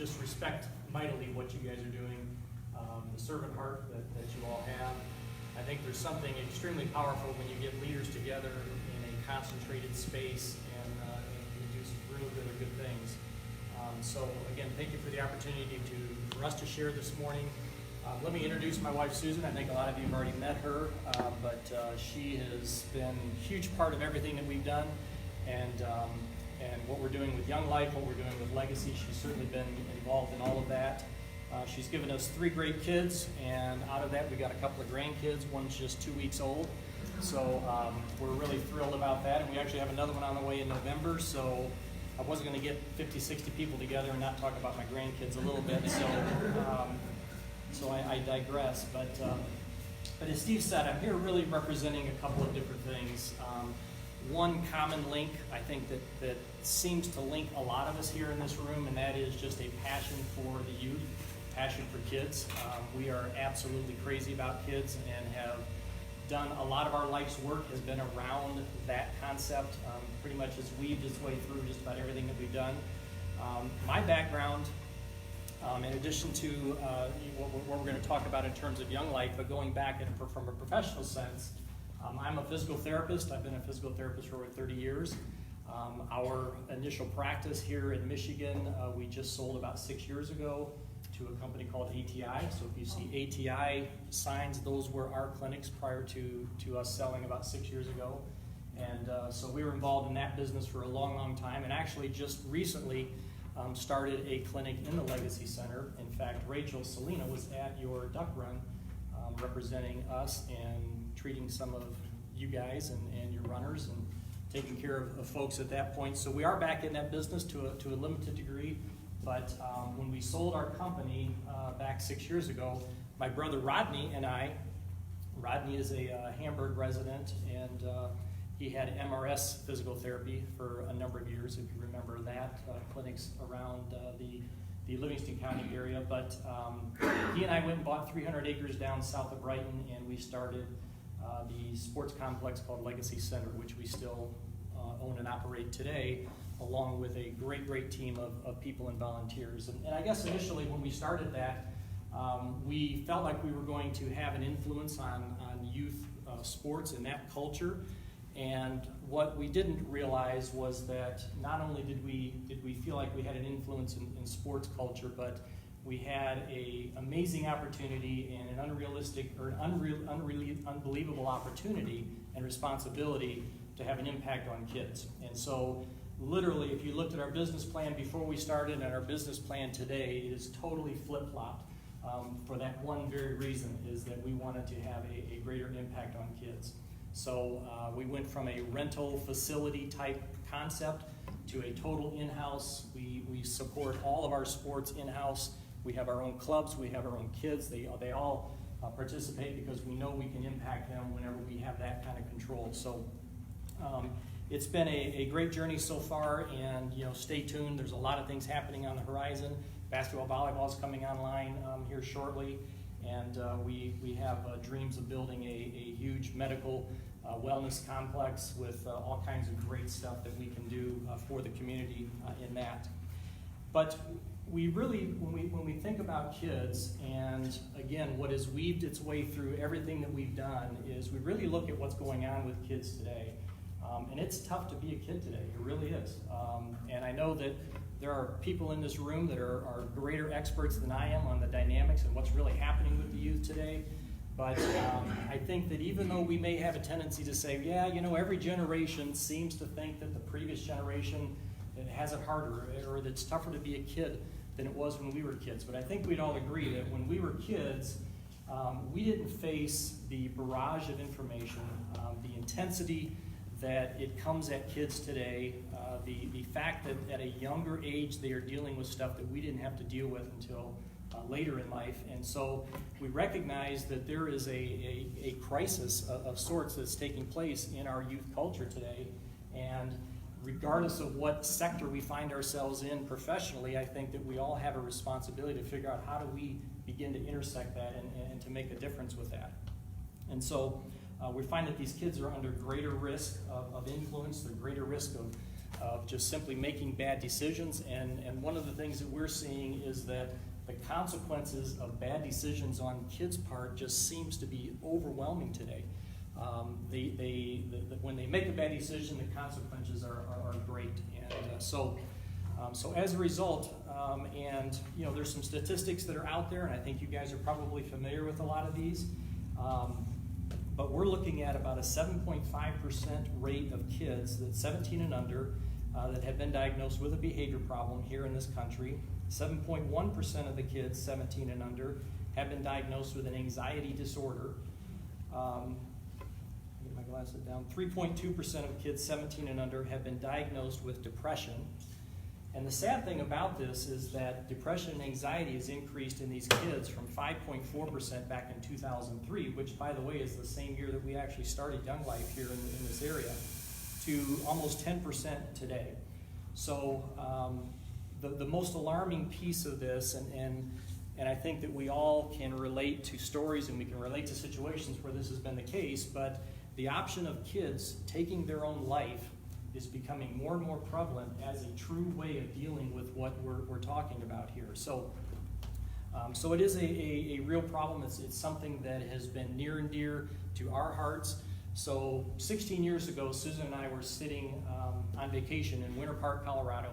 just respect mightily what you guys are doing, the servant heart that you all have. I think there's something extremely powerful when you get leaders together in a concentrated space and you do some really, really good things. So again, thank you for the opportunity for us to share this morning. Let me introduce my wife, Susan. I think a lot of you have already met her, but she has been a huge part of everything that we've done, and what we're doing with Young Life, what we're doing with Legacy. She's certainly been involved in all of that. She's given us 3 great kids, and out of that we got a couple of grandkids. One's just 2 weeks old, so we're really thrilled about that, and we actually have another one on the way in November, so I wasn't going to get 50, 60 people together and not talk about my grandkids a little bit, so I digress. But as Steve said, I'm here really representing a couple of different things. One common link, I think, that seems to link a lot of us here in this room, and that is just a passion for the youth, passion for kids. We are absolutely crazy about kids and have done a lot of our life's work has been around that concept. Pretty much has weaved its way through just about everything that we've done. My background, in addition to what we're going to talk about in terms of Young Life, but going back from a professional sense, I'm a physical therapist. I've been a physical therapist for over 30 years. Our initial practice here in Michigan, we just sold about 6 years ago to a company called ATI. So if you see ATI signs, those were our clinics prior to us selling about 6 years ago. And so we were involved in that business for a long, long time, and actually just recently started a clinic in the Legacy Center. In fact, Rachel Selena was at your duck run representing us and treating some of you guys and your runners and taking care of folks at that point. So we are back in that business to a limited degree. But when we sold our company back 6 years ago, my brother Rodney and I, Rodney is a Hamburg resident, and he had MRS physical therapy for a number of years, if you remember that, clinics around the Livingston County area. But he and I went and bought 300 acres down south of Brighton, and we started the sports complex called Legacy Center, which we still own and operate today, along with a great team of people and volunteers. And I guess initially when we started that, we felt like we were going to have an influence on youth sports and that culture. And what we didn't realize was that not only did we feel like we had an influence in sports culture, but we had an amazing opportunity and an unbelievable opportunity and responsibility to have an impact on kids. And so literally, if you looked at our business plan before we started and our business plan today, it is totally flip-flopped for that one very reason, is that we wanted to have a greater impact on kids. So we went from a rental facility type concept to a total in-house. We support all of our sports in-house. We have our own clubs, we have our own kids. They all participate because we know we can impact them whenever we have that kind of control. So it's been a great journey so far, and stay tuned. There's a lot of things happening on the horizon. Basketball, volleyball is coming online here shortly, and we have dreams of building a huge medical wellness complex with all kinds of great stuff that we can do for the community in that. But we really, when we think about kids, and again, what has weaved its way through everything that we've done is we really look at what's going on with kids today. And it's tough to be a kid today, it really is. And I know that there are people in this room that are greater experts than I am on the dynamics and what's really happening with the youth today. But I think that even though we may have a tendency to say, yeah, every generation seems to think that the previous generation has it harder, or that it's tougher to be a kid than it was when we were kids. But I think we'd all agree that when we were kids, we didn't face the barrage of information, the intensity that it comes at kids today, the fact that at a younger age they are dealing with stuff that we didn't have to deal with until later in life. And so we recognize that there is a crisis of sorts that's taking place in our youth culture today. And regardless of what sector we find ourselves in professionally, I think that we all have a responsibility to figure out how do we begin to intersect that and to make a difference with that. And so we find that these kids are under greater risk of influence, they're greater risk of just simply making bad decisions. And one of the things that we're seeing is that the consequences of bad decisions on kids' part just seems to be overwhelming today. When they make a bad decision, the consequences are great. And so as a result, and there's some statistics that are out there, and I think you guys are probably familiar with a lot of these, but we're looking at about a 7.5% rate of kids that's 17 and under that have been diagnosed with a behavior problem here in this country. 7.1% of the kids 17 and under have been diagnosed with an anxiety disorder. Get my glasses down. 3.2% of kids 17 and under have been diagnosed with depression. And the sad thing about this is that depression and anxiety has increased in these kids from 5.4% back in 2003, which, by the way, is the same year that we actually started Young Life here in this area, to almost 10% today. So the most alarming piece of this, and I think that we all can relate to stories and we can relate to situations where this has been the case, but the option of kids taking their own life is becoming more and more prevalent as a true way of dealing with what we're talking about here. So it is a real problem. It's something that has been near and dear to our hearts. So 16 years ago, Susan and I were sitting on vacation in Winter Park, Colorado.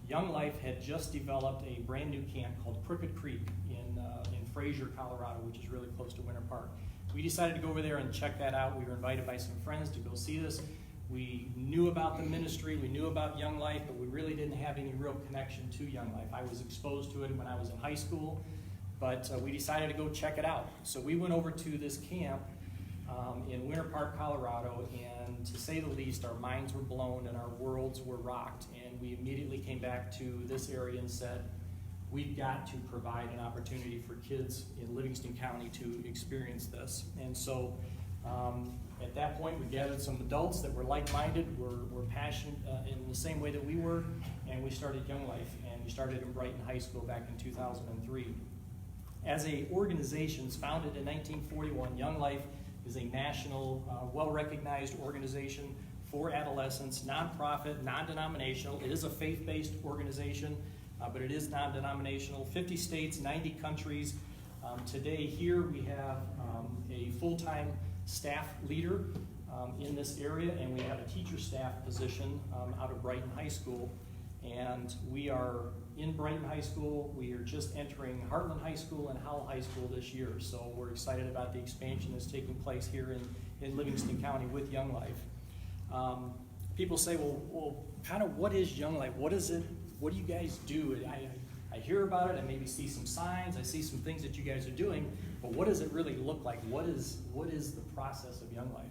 Young Life had just developed a brand new camp called Crooked Creek in Fraser, Colorado, which is really close to Winter Park. We decided to go over there and check that out. We were invited by some friends to go see this. We knew about the ministry, we knew about Young Life, but we really didn't have any real connection to Young Life. I was exposed to it when I was in high school, but we decided to go check it out. So we went over to this camp in Winter Park, Colorado, and to say the least, our minds were blown and our worlds were rocked. And we immediately came back to this area and said, we've got to provide an opportunity for kids in Livingston County to experience this. And so at that point, we gathered some adults that were like-minded, were passionate in the same way that we were, and we started Young Life, and we started in Brighton High School back in 2003. As a organization founded in 1941, Young Life is a national, well-recognized organization for adolescents, nonprofit, non-denominational. It is a faith-based organization, but it is non-denominational. 50 states, 90 countries. Today here we have a full-time staff leader in this area, and we have a teacher staff position out of Brighton High School. And we are in Brighton High School. We are just entering Heartland High School and Howell High School this year. So we're excited about the expansion that's taking place here in Livingston County with Young Life. People say, well, kind of what is Young Life? What is it? What do you guys do? I hear about it, I maybe see some signs, I see some things that you guys are doing, but what does it really look like? What is the process of Young Life?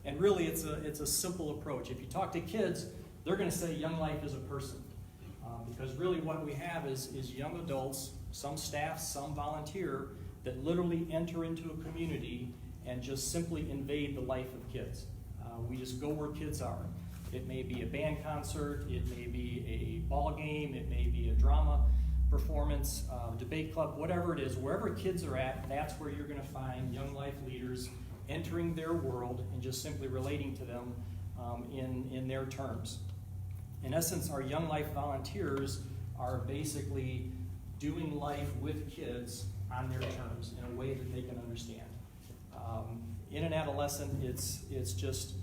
And really, it's a simple approach. If you talk to kids, they're going to say Young Life is a person. Because really what we have is young adults, some staff, some volunteer, that literally enter into a community and just simply invade the life of kids. We just go where kids are. It may be a band concert, it may be a ball game, it may be a drama performance, debate club, whatever it is, wherever kids are at, that's where you're going to find Young Life leaders entering their world and just simply relating to them in their terms. In essence, our Young Life volunteers are basically doing life with kids on their terms in a way that they can understand. In an adolescent, it's just,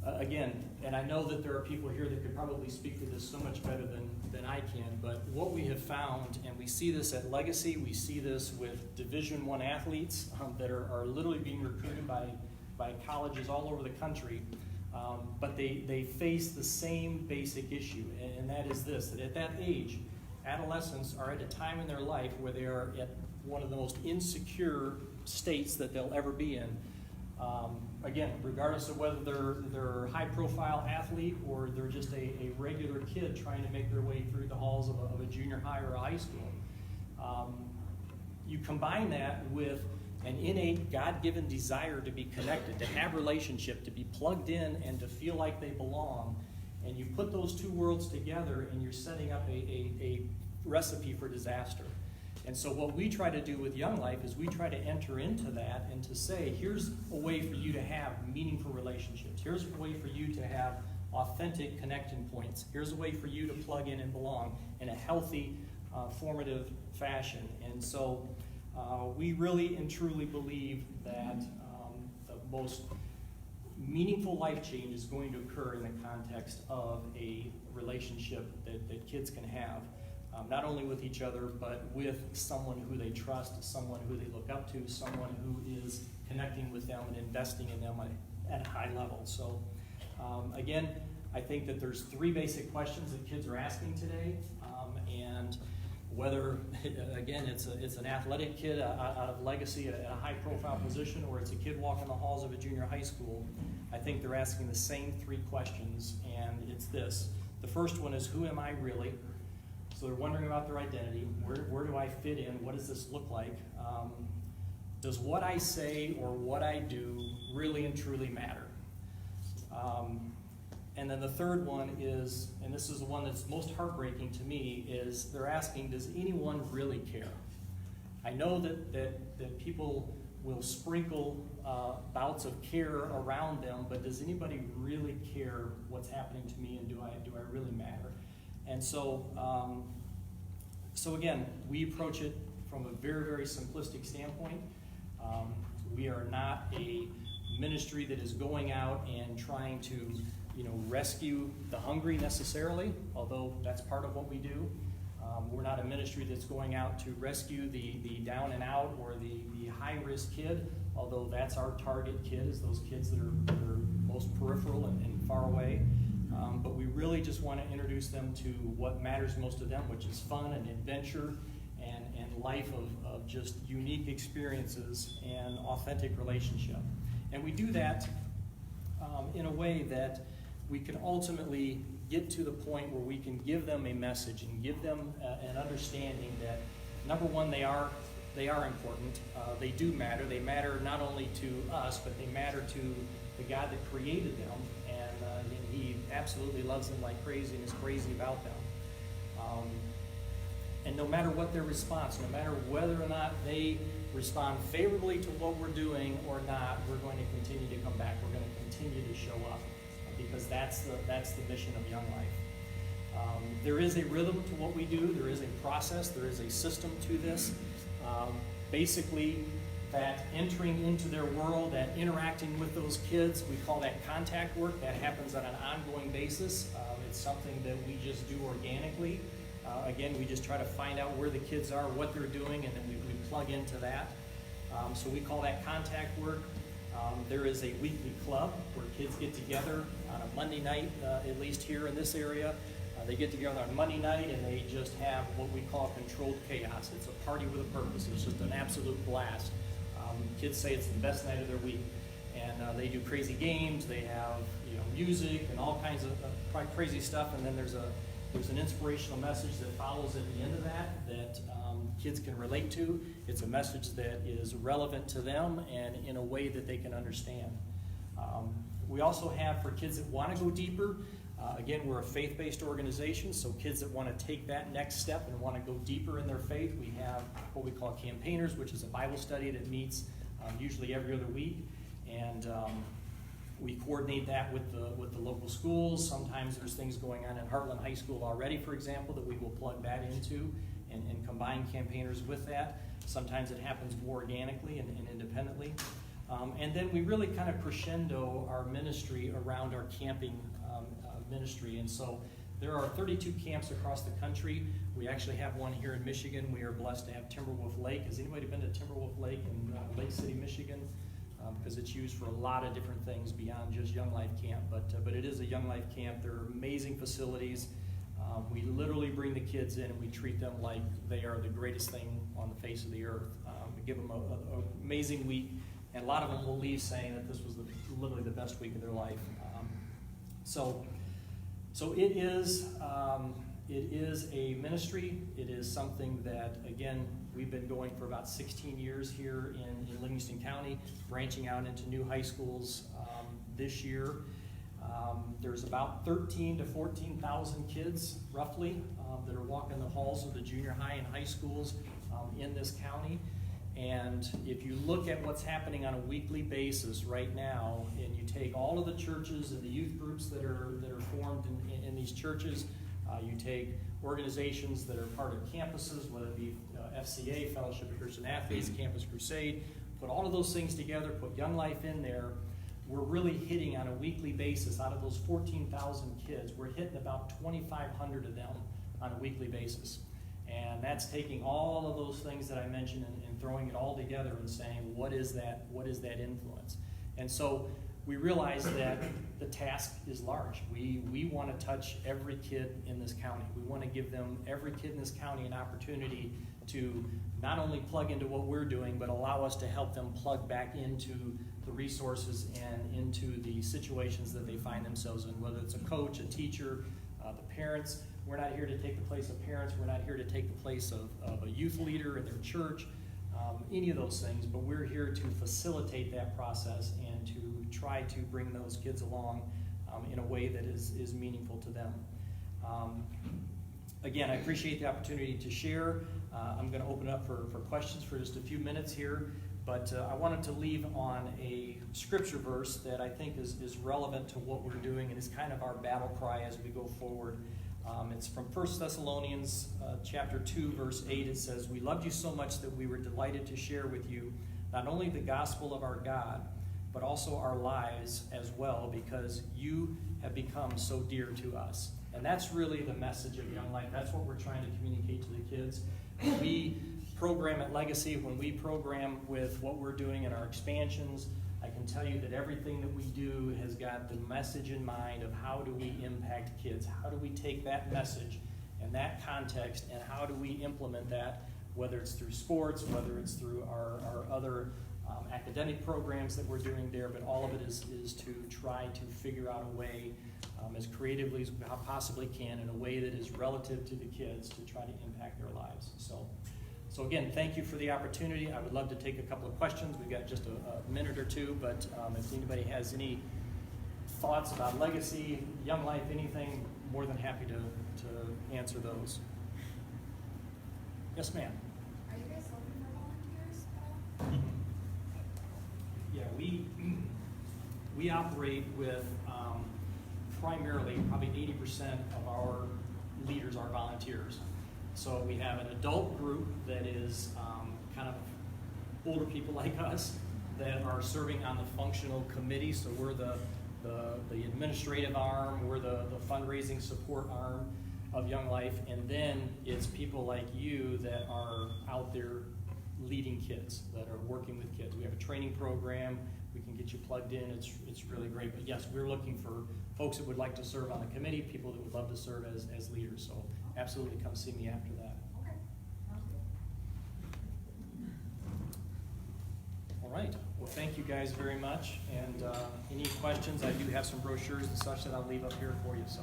again, and I know that there are people here that could probably speak to this so much better than I can, but what we have found, and we see this at Legacy, we see this with Division I athletes that are literally being recruited by colleges all over the country, but they face the same basic issue, and that is this, that at that age, adolescents are at a time in their life where they are at one of the most insecure states that they'll ever be in. Again, regardless of whether they're a high-profile athlete or they're just a regular kid trying to make their way through the halls of a junior high or a high school. You combine that with an innate God-given desire to be connected, to have relationship, to be plugged in and to feel like they belong, and you put those two worlds together and you're setting up a recipe for disaster. And so what we try to do with Young Life is we try to enter into that and to say, here's a way for you to have meaningful relationships. Here's a way for you to have authentic connecting points. Here's a way for you to plug in and belong in a healthy, formative fashion. And so we really and truly believe that the most meaningful life change is going to occur in the context of a relationship that kids can have, not only with each other, but with someone who they trust, someone who they look up to, someone who is connecting with them and investing in them at a high level. So again, I think that there's three basic questions that kids are asking today, and whether, again, it's an athletic kid out of Legacy at a high-profile position, or it's a kid walking the halls of a junior high school, I think they're asking the same three questions, and it's this. The first one is, who am I really? So they're wondering about their identity. Where do I fit in? What does this look like? Does what I say or what I do really and truly matter? And then the third one is, and this is the one that's most heartbreaking to me, is they're asking, does anyone really care? I know that people will sprinkle bouts of care around them, but does anybody really care what's happening to me, and do I really matter? And so, so again, we approach it from a very, very simplistic standpoint. We are not a ministry that is going out and trying to, rescue the hungry necessarily, although that's part of what we do. We're not a ministry that's going out to rescue the down and out or the high-risk kid, although that's our target kid, is those kids that are most peripheral and far away. But we really just want to introduce them to what matters most to them, which is fun and adventure and life of just unique experiences and authentic relationship. And we do that in a way that we can ultimately get to the point where we can give them a message and give them an understanding that, number one, they are important. They do matter. They matter not only to us, but they matter to the God that created them, and He absolutely loves them like crazy and is crazy about them. And no matter what their response, no matter whether or not they respond favorably to what we're doing or not, we're going to continue to come back. We're going to continue to show up, because that's the mission of Young Life. There is a rhythm to what we do. There is a process. There is a system to this. Basically, that entering into their world, that interacting with those kids, we call that contact work. That happens on an ongoing basis. It's something that we just do organically. Again, we just try to find out where the kids are, what they're doing, and then we plug into that. So we call that contact work. There is a weekly club where kids get together on a Monday night, at least here in this area. They get together on Monday night and they just have what we call controlled chaos. It's a party with a purpose. It's just an absolute blast. Kids say it's the best night of their week. And they do crazy games. They have music and all kinds of crazy stuff. And then there's an inspirational message that follows at the end of that kids can relate to. It's a message that is relevant to them and in a way that they can understand. We also have, for kids that want to go deeper, again, we're a faith-based organization, so kids that want to take that next step and want to go deeper in their faith, we have what we call Campaigners, which is a Bible study that meets usually every other week. And we coordinate that with the local schools. Sometimes there's things going on in Heartland High School already, for example, that we will plug that into and combine Campaigners with that. Sometimes it happens more organically and independently. And then we really kind of crescendo our ministry around our camping ministry. And so there are 32 camps across the country. We actually have one here in Michigan. We are blessed to have Timberwolf Lake. Has anybody been to Timberwolf Lake in Lake City, Michigan? Because it's used for a lot of different things beyond just Young Life Camp. But it is a Young Life Camp. They're amazing facilities. We literally bring the kids in and we treat them like they are the greatest thing on the face of the earth. We give them an amazing week, and a lot of them will leave saying that this was literally the best week of their life. So it is a ministry. It is something that, again, we've been going for about 16 years here in Livingston County, branching out into new high schools this year. There's about 13 to 14,000 kids, roughly, that are walking the halls of the junior high and high schools in this county. And if you look at what's happening on a weekly basis right now, and you take all of the churches and the youth groups that are formed in these churches, you take organizations that are part of campuses, whether it be FCA, Fellowship of Christian Athletes, Campus Crusade, put all of those things together, put Young Life in there, we're really hitting on a weekly basis, out of those 14,000 kids, we're hitting about 2,500 of them on a weekly basis. And that's taking all of those things that I mentioned and throwing it all together and saying, what is that influence? And so we realize that the task is large. We want to touch every kid in this county. We want to give them, every kid in this county, an opportunity to not only plug into what we're doing, but allow us to help them plug back into the resources and into the situations that they find themselves in, whether it's a coach, a teacher, the parents. We're not here to take the place of parents. We're not here to take the place of a youth leader in their church, any of those things, but we're here to facilitate that process and to try to bring those kids along in a way that is meaningful to them. Again, I appreciate the opportunity to share. I'm going to open up for questions for just a few minutes here, but I wanted to leave on a scripture verse that I think is relevant to what we're doing and is kind of our battle cry as we go forward. It's from 1 Thessalonians chapter 2, verse 8. It says, "We loved you so much that we were delighted to share with you not only the gospel of our God, but also our lives as well, because you have become so dear to us." And that's really the message of Young Life. That's what we're trying to communicate to the kids. When we program at Legacy, when we program with what we're doing in our expansions, I can tell you that everything that we do has got the message in mind of how do we impact kids? How do we take that message and that context, and how do we implement that, whether it's through sports, whether it's through our other academic programs that we're doing there, but all of it is to try to figure out a way as creatively as we possibly can, in a way that is relative to the kids, to try to impact their lives. So again, thank you for the opportunity. I would love to take a couple of questions. We've got just a minute or two, but if anybody has any thoughts about Legacy, Young Life, anything, more than happy to answer those. Yes, ma'am. Are you guys looking for volunteers at all? Yeah, we operate with primarily probably 80% of our leaders are volunteers. So we have an adult group that is kind of older people like us that are serving on the functional committee. So we're the administrative arm, we're the fundraising support arm of Young Life, and then it's people like you that are out there leading kids, that are working with kids. We have a training program. We can get you plugged in. It's really great. But yes, we're looking for folks that would like to serve on the committee, people that would love to serve as leaders. So absolutely come see me after that. Okay, sounds good. All right. Well, thank you guys very much. And any questions, I do have some brochures and such that I'll leave up here for you. So